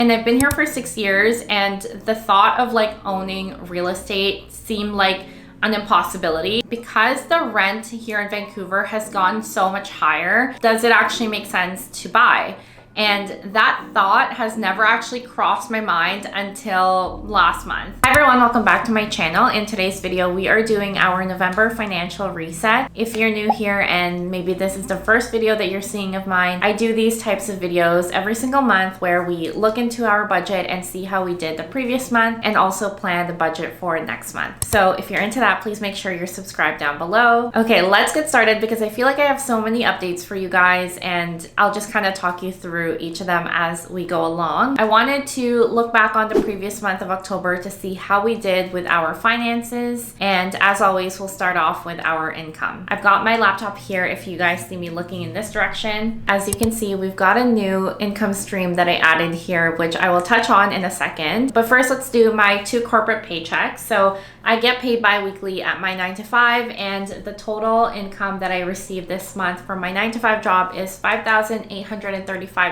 And I've been here for 6 years, and the thought of like owning real estate seemed like an impossibility. Because the rent here in Vancouver has gone so much higher, does it actually make sense to buy? And that thought has never actually crossed my mind until last month. Hi everyone, welcome back to my channel. In today's video, we are doing our November financial reset. If you're new here and maybe this is the first video that you're seeing of mine, I do these types of videos every single month where we look into our budget and see how we did the previous month and also plan the budget for next month. So if you're into that, please make sure you're subscribed down below. Okay, let's get started because I feel like I have so many updates for you guys and I'll just kind of talk you through each of them as we go along. I wanted to look back on the previous month of October to see how we did with our finances, and as always, we'll start off with our income. I've got my laptop here if you guys see me looking in this direction. As you can see, we've got a new income stream that I added here, which I will touch on in a second. But first, let's do my 2 corporate paychecks. So I get paid bi-weekly at my 9 to 5, and the total income that I received this month from my 9 to 5 job is $5,835.91.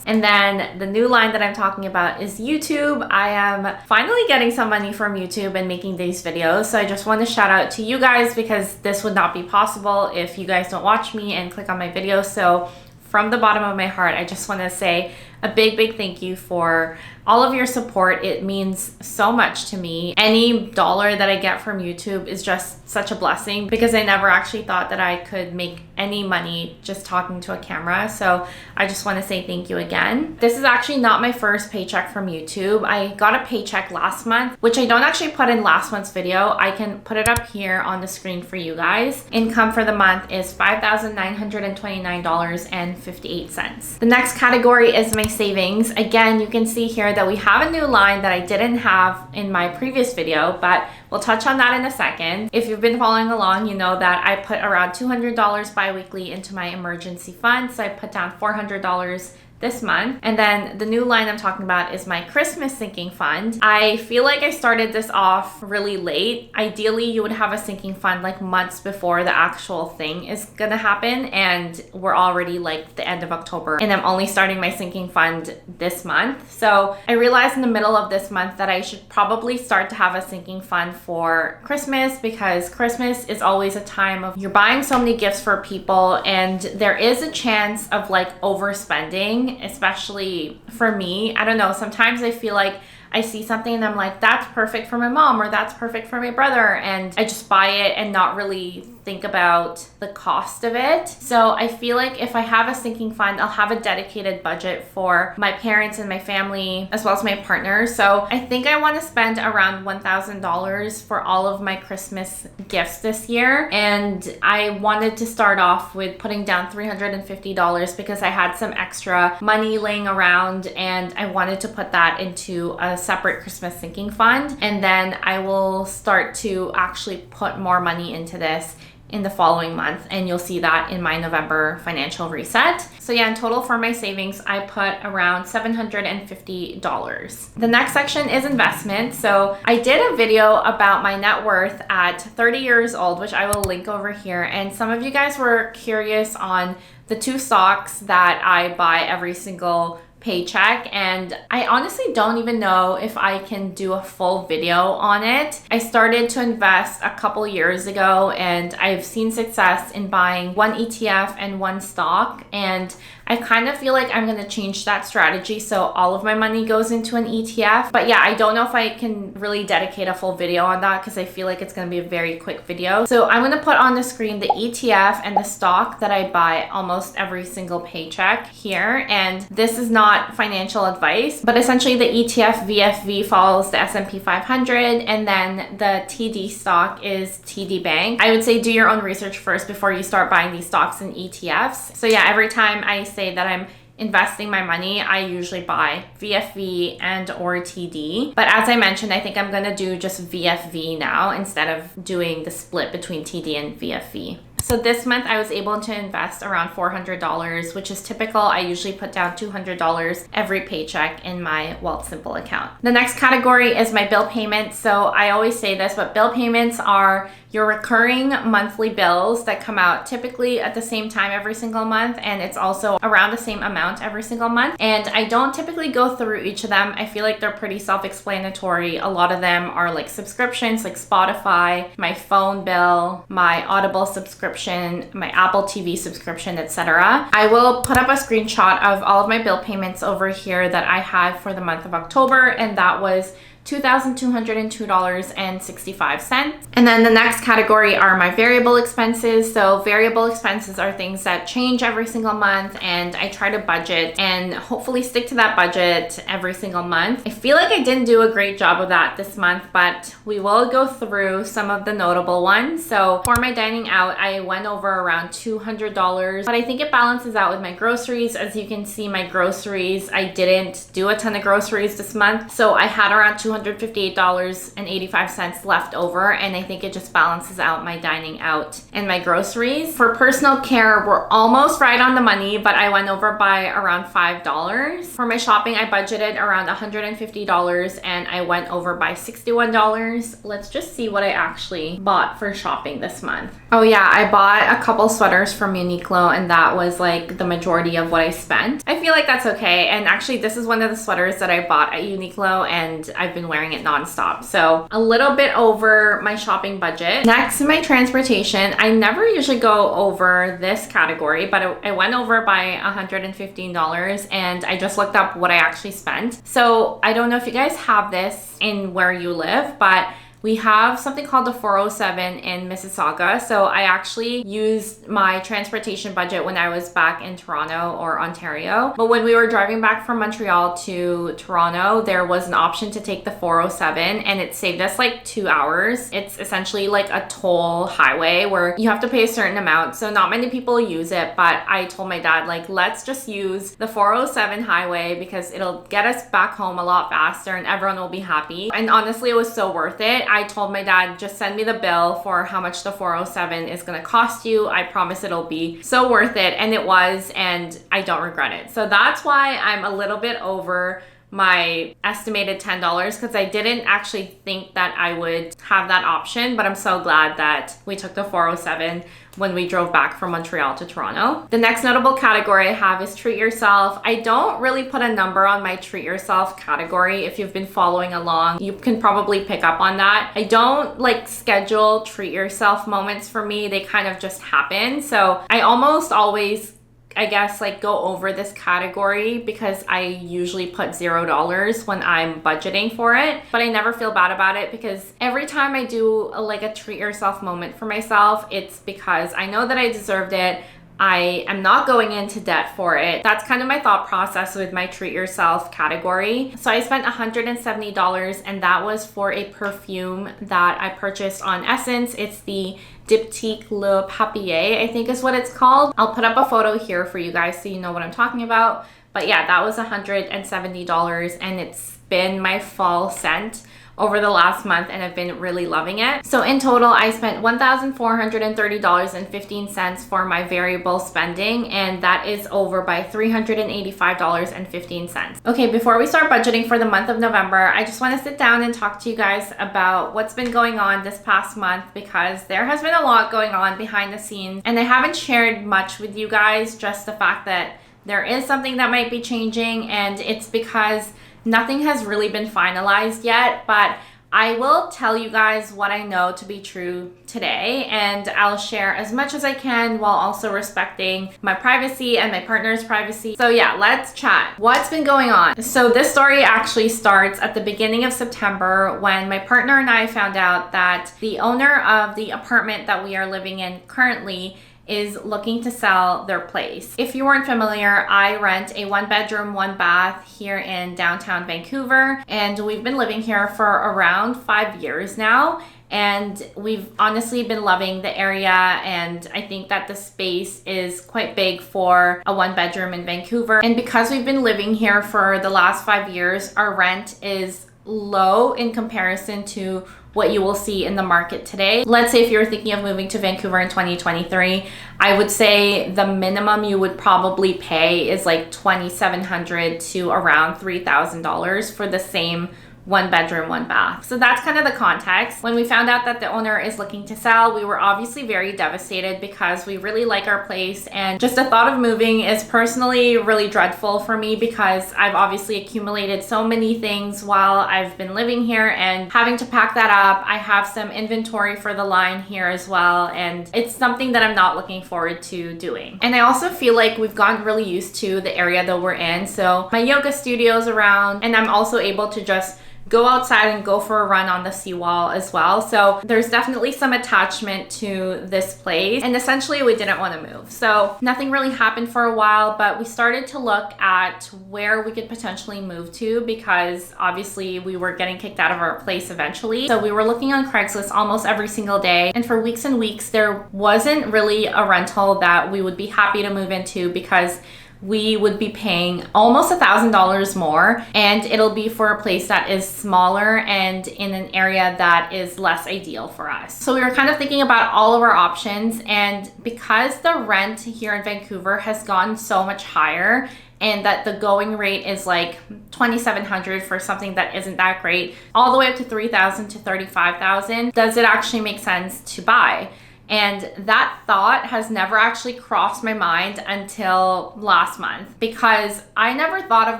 And then the new line that I'm talking about is YouTube. I am finally getting some money from YouTube and making these videos. So I just want to shout out to you guys because this would not be possible if you guys don't watch me and click on my videos. So from the bottom of my heart, I just want to say a big thank you for all of your support. It means so much to me. Any dollar that I get from YouTube is just such a blessing because I never actually thought that I could make any money just talking to a camera. So I just want to say thank you again. This is actually not my first paycheck from YouTube. I got a paycheck last month, which I don't actually put in last month's video. I can put it up here on the screen for you guys. Income for the month is $5,929.58. The next category is my savings. Again, you can see here that we have a new line that I didn't have in my previous video, but we'll touch on that in a second. If you've been following along, you know that I put around $200 bi-weekly into my emergency fund. So I put down $400 this month. And then the new line I'm talking about is my Christmas sinking fund. I feel like I started this off really late. Ideally, you would have a sinking fund like months before the actual thing is gonna happen, and we're already like the end of October and I'm only starting my sinking fund this month. So I realized in the middle of this month that I should probably start to have a sinking fund for Christmas, because Christmas is always a time of you're buying so many gifts for people and there is a chance of like overspending. Especially for me. I don't know, sometimes I feel like I see something and I'm like, that's perfect for my mom or that's perfect for my brother, and I just buy it and not really think about the cost of it. So I feel like if I have a sinking fund, I'll have a dedicated budget for my parents and my family as well as my partner. So I think I want to spend around $1,000 for all of my Christmas gifts this year, and I wanted to start off with putting down $350 because I had some extra money laying around and I wanted to put that into a separate Christmas sinking fund, and then I will start to actually put more money into this in the following month, and you'll see that in my November financial reset. So yeah, in total for my savings, I put around $750. The next section is investment. So I did a video about my net worth at 30 years old, which I will link over here. And some of you guys were curious on the 2 stocks that I buy every single paycheck, and I honestly don't even know if I can do a full video on it. I started to invest a couple years ago and I've seen success in buying 1 ETF and 1 stock, and I kind of feel like I'm going to change that strategy so all of my money goes into an ETF. But yeah, I don't know if I can really dedicate a full video on that because I feel like it's going to be a very quick video. So I'm going to put on the screen the ETF and the stock that I buy almost every single paycheck here. And this is not financial advice, but essentially the ETF VFV follows the S&P 500, and then the TD stock is TD Bank. I would say do your own research first before you start buying these stocks and ETFs. So yeah, every time I say that I'm investing my money, I usually buy VFV and or TD. But as I mentioned, I think I'm gonna do just VFV now instead of doing the split between TD and VFV. So this month I was able to invest around $400, which is typical. I usually put down $200 every paycheck in my Wealthsimple account. The next category is my bill payments. So I always say this, but bill payments are your recurring monthly bills that come out typically at the same time every single month, and it's also around the same amount every single month. And I don't typically go through each of them. I feel like they're pretty self-explanatory. A lot of them are like subscriptions, like Spotify, my phone bill, my Audible subscription, my Apple TV subscription, etc. I will put up a screenshot of all of my bill payments over here that I had for the month of October, and that was $2,202.65. And then the next category are my variable expenses. So variable expenses are things that change every single month, and I try to budget and hopefully stick to that budget every single month. I feel like I didn't do a great job of that this month, but we will go through some of the notable ones. So for my dining out, I went over around $200, but I think it balances out with my groceries. As you can see, my groceries, I didn't do a ton of groceries this month. So I had around $258.85 left over, and I think it just balances out my dining out and my groceries. For personal care, we're almost right on the money, but I went over by around $5. For my shopping, I budgeted around $150 and I went over by $61. Let's just see what I actually bought for shopping this month. Oh yeah, I bought a couple sweaters from Uniqlo, and that was like the majority of what I spent. I feel like that's okay, and actually this is one of the sweaters that I bought at Uniqlo, and I've been wearing it nonstop. So a little bit over my shopping budget. Next, my transportation. I never usually go over this category, but I went over by $115, and I just looked up what I actually spent. So I don't know if you guys have this in where you live, but we have something called the 407 in Mississauga. So I actually used my transportation budget when I was back in Toronto or Ontario. But when we were driving back from Montreal to Toronto, there was an option to take the 407, and it saved us like 2 hours. It's essentially like a toll highway where you have to pay a certain amount. So not many people use it, but I told my dad, like, let's just use the 407 highway because it'll get us back home a lot faster and everyone will be happy. And honestly, it was so worth it. I told my dad, just send me the bill for how much the 407 is going to cost you. I promise it'll be so worth it. And it was, and I don't regret it. So that's why I'm a little bit over my estimated $10, because I didn't actually think that I would have that option, but I'm so glad that we took the 407 when we drove back from Montreal to Toronto. The next notable category I have is treat yourself. I don't really put a number on my treat yourself category. If you've been following along, you can probably pick up on that. I don't like schedule treat yourself moments for me. They kind of just happen. So I almost always, I guess, like go over this category because I usually put $0 when I'm budgeting for it, but I never feel bad about it because every time I do a treat yourself moment for myself, it's because I know that I deserved it. I am not going into debt for it. That's kind of my thought process with my treat yourself category. So I spent $170, and that was for a perfume that I purchased on Essence. It's the Diptyque Le Papier, I think is what it's called. I'll put up a photo here for you guys so you know what I'm talking about. But yeah, that was $170, and it's been my fall scent over the last month, and I've been really loving it. So in total, I spent $1,430.15 for my variable spending, and that is over by $385.15. Okay, before we start budgeting for the month of November, I just want to sit down and talk to you guys about what's been going on this past month, because there has been a lot going on behind the scenes, and I haven't shared much with you guys, just the fact that there is something that might be changing, and it's because nothing has really been finalized yet, but I will tell you guys what I know to be true today, and I'll share as much as I can while also respecting my privacy and my partner's privacy. So yeah, let's chat. What's been going on? So this story actually starts at the beginning of September when my partner and I found out that the owner of the apartment that we are living in currently is looking to sell their place. If you weren't familiar, I rent a 1-bedroom, 1-bath here in downtown Vancouver, and we've been living here for around 5 years now. And we've honestly been loving the area, and I think that the space is quite big for a 1-bedroom in Vancouver. And because we've been living here for the last 5 years, our rent is low in comparison to what you will see in the market today. Let's say if you're thinking of moving to Vancouver in 2023, I would say the minimum you would probably pay is like $2,700 to around $3,000 for the same 1 bedroom, 1 bath. So that's kind of the context. When we found out that the owner is looking to sell, we were obviously very devastated because we really like our place, and just the thought of moving is personally really dreadful for me because I've obviously accumulated so many things while I've been living here, and having to pack that up. I have some inventory for the line here as well, and it's something that I'm not looking forward to doing. And I also feel like we've gotten really used to the area that we're in. So my yoga studio's around, and I'm also able to just go outside and go for a run on the seawall as well. So there's definitely some attachment to this place, and essentially we didn't want to move. So nothing really happened for a while, but we started to look at where we could potentially move to because obviously we were getting kicked out of our place eventually. So we were looking on Craigslist almost every single day, and for weeks and weeks there wasn't really a rental that we would be happy to move into because we would be paying almost $1,000 more, and it'll be for a place that is smaller and in an area that is less ideal for us. So we were kind of thinking about all of our options, and because the rent here in Vancouver has gone so much higher and that the going rate is like $2,700 for something that isn't that great, all the way up to $3,000 to $35,000, does it actually make sense to buy? And that thought has never actually crossed my mind until last month, because I never thought of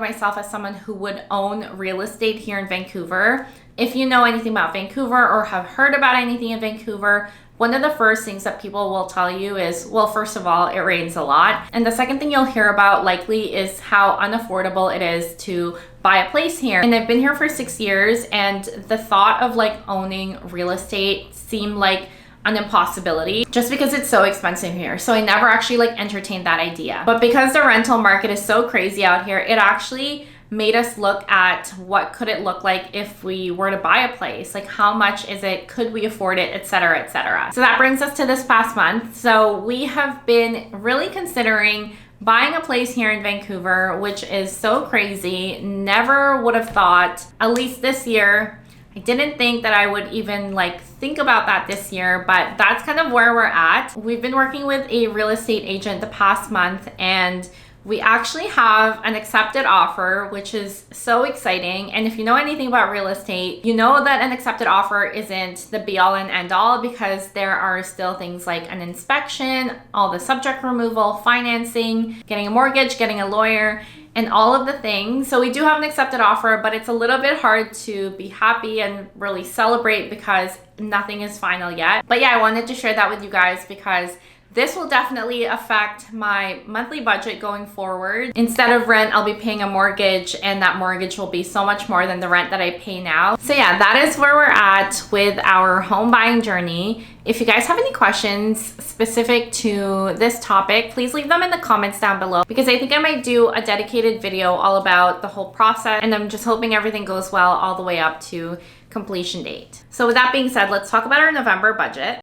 myself as someone who would own real estate here in Vancouver. If you know anything about Vancouver or have heard about anything in Vancouver, one of the first things that people will tell you is, well, first of all, it rains a lot. And the second thing you'll hear about likely is how unaffordable it is to buy a place here. And I've been here for 6 years, and the thought of like owning real estate seemed like an impossibility just because it's so expensive here. So I never actually like entertained that idea. But because the rental market is so crazy out here, it actually made us look at what could it look like if we were to buy a place, like how much is it, could we afford it, etc., etc. So that brings us to this past month. So we have been really considering buying a place here in Vancouver, which is so crazy. Never would have thought, at least this year, I didn't think that I would even like think about that this year, but that's kind of where we're at. We've been working with a real estate agent the past month, and we actually have an accepted offer, which is so exciting. And if you know anything about real estate, you know that an accepted offer isn't the be all and end all, because there are still things like an inspection, all the subject removal, financing, getting a mortgage, getting a lawyer, and all of the things. So we do have an accepted offer, but it's a little bit hard to be happy and really celebrate because nothing is final yet. But yeah, I wanted to share that with you guys because this will definitely affect my monthly budget going forward. Instead of rent, I'll be paying a mortgage, and that mortgage will be so much more than the rent that I pay now. So yeah, that is where we're at with our home buying journey. If you guys have any questions specific to this topic, please leave them in the comments down below, because I think I might do a dedicated video all about the whole process, and I'm just hoping everything goes well all the way up to completion date. So with that being said, let's talk about our November budget.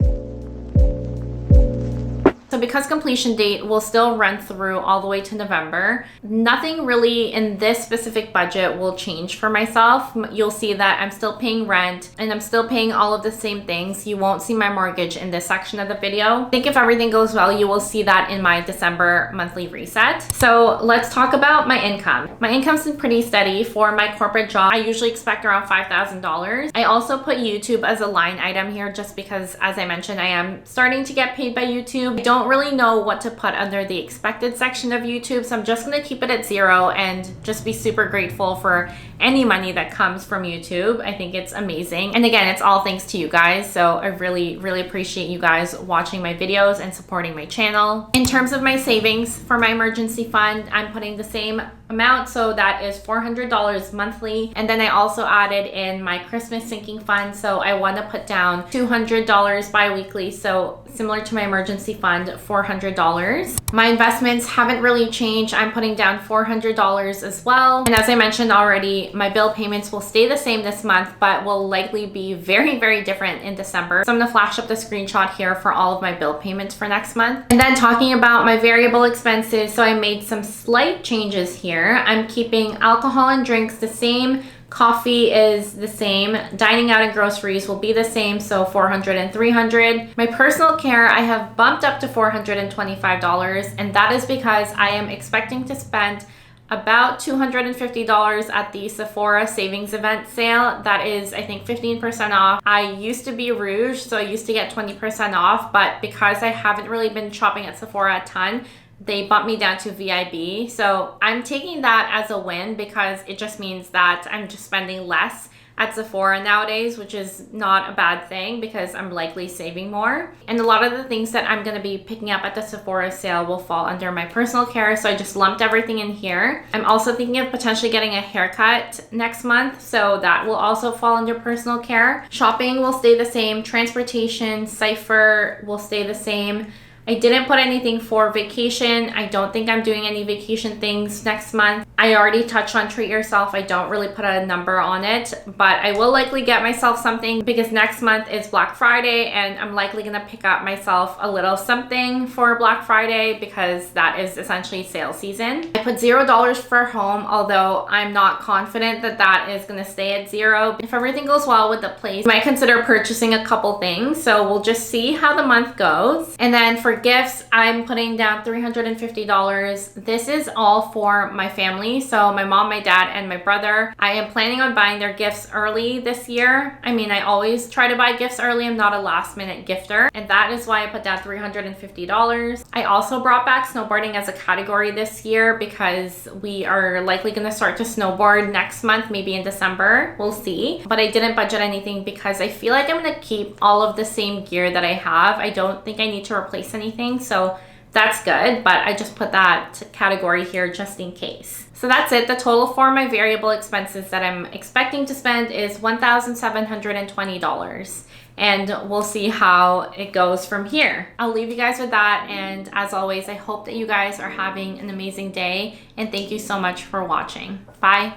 So because completion date will still run through all the way to November, nothing really in this specific budget will change for myself. You'll see that I'm still paying rent and I'm still paying all of the same things. You won't see my mortgage in this section of the video. I think if everything goes well, you will see that in my December monthly reset. So let's talk about my income. My income's been pretty steady for my corporate job. I usually expect around $5,000. I also put YouTube as a line item here just because, as I mentioned, I am starting to get paid by YouTube. I don't really know what to put under the expected section of YouTube, so I'm just going to keep it at 0 and just be super grateful for any money that comes from YouTube. I think it's amazing, and again, it's all thanks to you guys, so I really appreciate you guys watching my videos and supporting my channel. In terms of my savings for my emergency fund, I'm putting the same amount, so that is $400 monthly, and then I also added in my Christmas sinking fund, so I want to put down $200 bi-weekly, so similar to my emergency fund, $400. My investments haven't really changed. I'm putting down $400 as well, and as I mentioned already, my bill payments will stay the same this month, but will likely be very different in December. So I'm gonna flash up the screenshot here for all of my bill payments for next month. And then talking about my variable expenses, so I made some slight changes here. I'm keeping alcohol and drinks the same. Coffee is the same. Dining out and groceries will be the same, so $400 and $300. My personal care, I have bumped up to $425, and that is because I am expecting to spend about $250 at the Sephora savings event sale. That is, I think, 15% off. I used to be Rouge, so I used to get 20% off, but because I haven't really been shopping at Sephora a ton, they bumped me down to VIB. So I'm taking that as a win because it just means that I'm just spending less at Sephora nowadays, which is not a bad thing because I'm likely saving more. And a lot of the things that I'm going to be picking up at the Sephora sale will fall under my personal care, so I just lumped everything in here. I'm also thinking of potentially getting a haircut next month, so that will also fall under personal care. Shopping will stay the same. Transportation, Cypher will stay the same. I didn't put anything for vacation. I don't think I'm doing any vacation things next month. I already touched on treat yourself. I don't really put a number on it, but I will likely get myself something because next month is Black Friday and I'm likely gonna pick up myself a little something for Black Friday because that is essentially sale season. I put $0 for home, although I'm not confident that that is gonna stay at zero. If everything goes well with the place, I might consider purchasing a couple things. So we'll just see how the month goes. And then for gifts, I'm putting down $350. This is all for my family. So my mom, my dad, and my brother. I am planning on buying their gifts early this year. I mean, I always try to buy gifts early. I'm not a last minute gifter. And that is why I put down $350. I also brought back snowboarding as a category this year because we are likely going to start to snowboard next month, maybe in December. We'll see. But I didn't budget anything because I feel like I'm going to keep all of the same gear that I have. I don't think I need to replace anything. So that's good, but I just put that category here just in case. So that's it. The total for my variable expenses that I'm expecting to spend is $1,720. And we'll see how it goes from here. I'll leave you guys with that. And as always, I hope that you guys are having an amazing day. And thank you so much for watching. Bye.